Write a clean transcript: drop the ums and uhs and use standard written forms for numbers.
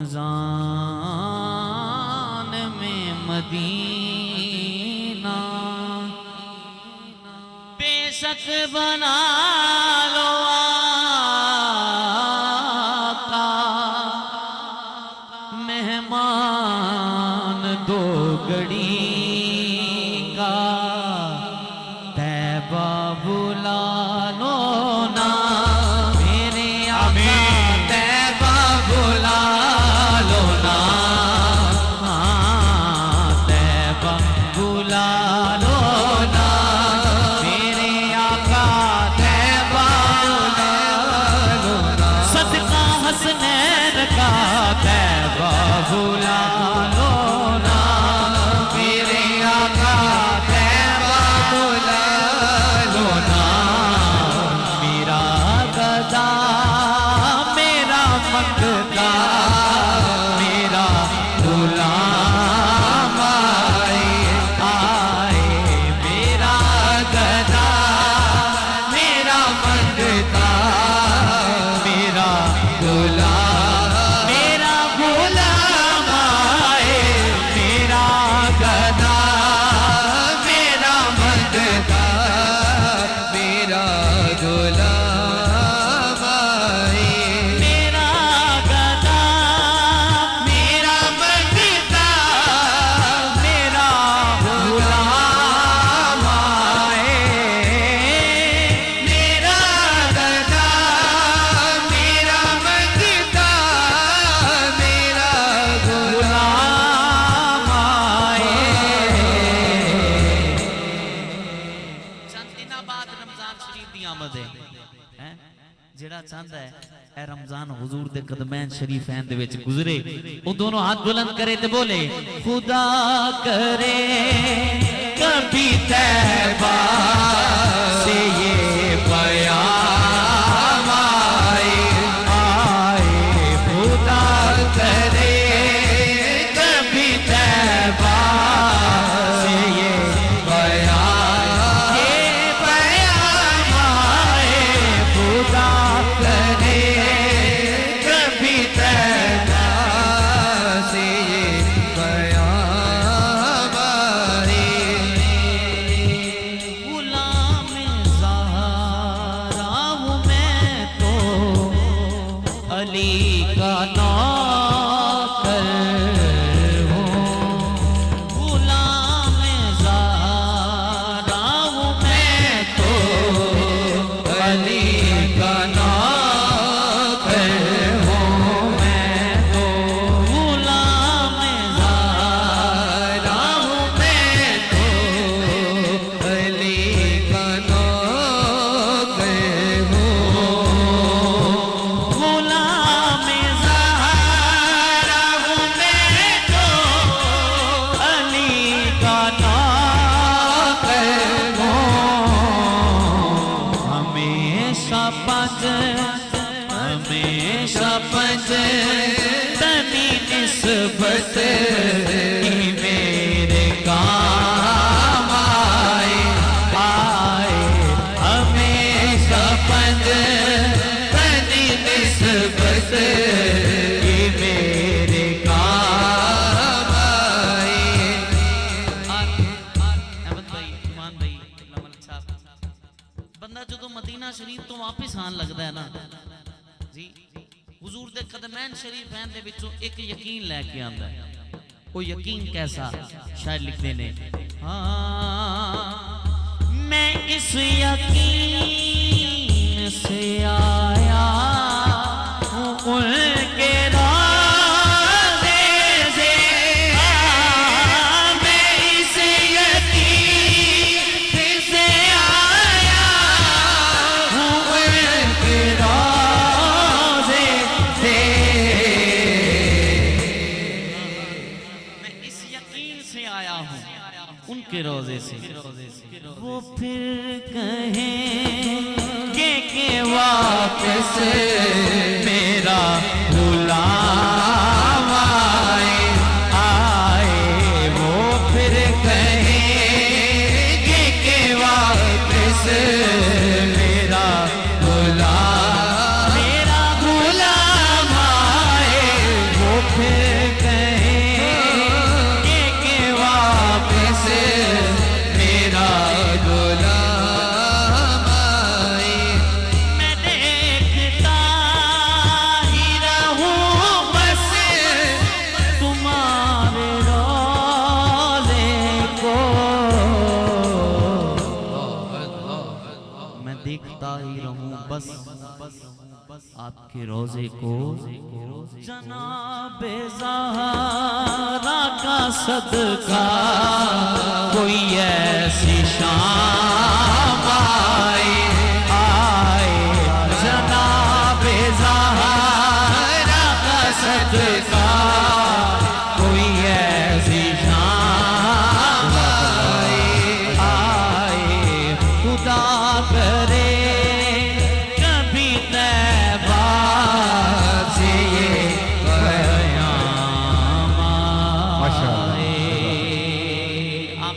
रमज़ान में मदीना बेशक बना लो आका, मेहमान दो घड़ी का तैबा बुला लो ना मेरे आका, तैबा बुला लो ना, तैबा बुला लो ना मेरे आका, तैबा बुला लो ना, सदका हसनैन का तैबा बुला लो ना मेरे आका, तैबा बुला लो ना, मेरा गदा मेरा मंगता मेरा गुलाम आए, मेरा गदा मेरा मंगता मेरा गुलाम, मेरा गुलाम आए, मेरा गदा मेरा मंगता मेरा गुलाम आए, मेरा गदा मेरा मंगता मेरा गुलाम आए, मेरा गदा मेरा मंगता मेरा गुलाम आए। चंद दिनों बाद रमजान शरीफ की आमद है, जेड़ा चाहता है ए रमजान हुजूर दे कदमैन शरीफैन दे विच गुजरे, वो दोनों हाथ बुलंद करे ते बोले खुदा करे कभी तैबा से ये प्याम आए, खुदा करे कभी तैबा से ये प्याम आए, खुदा करे कभी तैबा से ये प्याम आए, गुलाम ज़हरा हूँ मैं तो अली का नौकर हूँ, गुलाम ज़हरा हूँ मैं तो अली का नौकर हूँ, मैं तो गुलाम ज़हरा हूँ मैं तो अली का नौकर हूँ, गुलाम ज़हरा हूँ मैं तो अली का नौकर हूँ, हमेशा पंज तनी निस्बत ही मेरे काम आए, हमेशा पंज तनी निस्बत ही मेरे काम आए। अहमद भाई, इमान भाई, लमन साहब, बंदा जो मदीना शरीफ तो वापस आन लगता है ना जी, हुजूर दे कदमैन शरीफैन दे विचों एक यकीन लेके आंदा है। वो यकीन कैसा? शायद लिखते ने मैं इस यकीन से आया हूँ उनके राज़े से, मैं इस यकीन से आया हूँ उनके राज़े से, मैं इस यकीन से आया हूँ उनके रोज़े से, वो फिर कहेंगे कि वापस मेरा गुलाम आए, वो फिर कहेंगे कि वापस मेरा गुलाम आए, वो तकता ही रहूं बस आपके रोजे को। जनाबे ज़हरा का सदका कोई ऐसी शाम आए जनाबे ज़हरा का सदका कोई ऐसी शाम आए खुदा करे कभी तैबा से ये क़याम आए।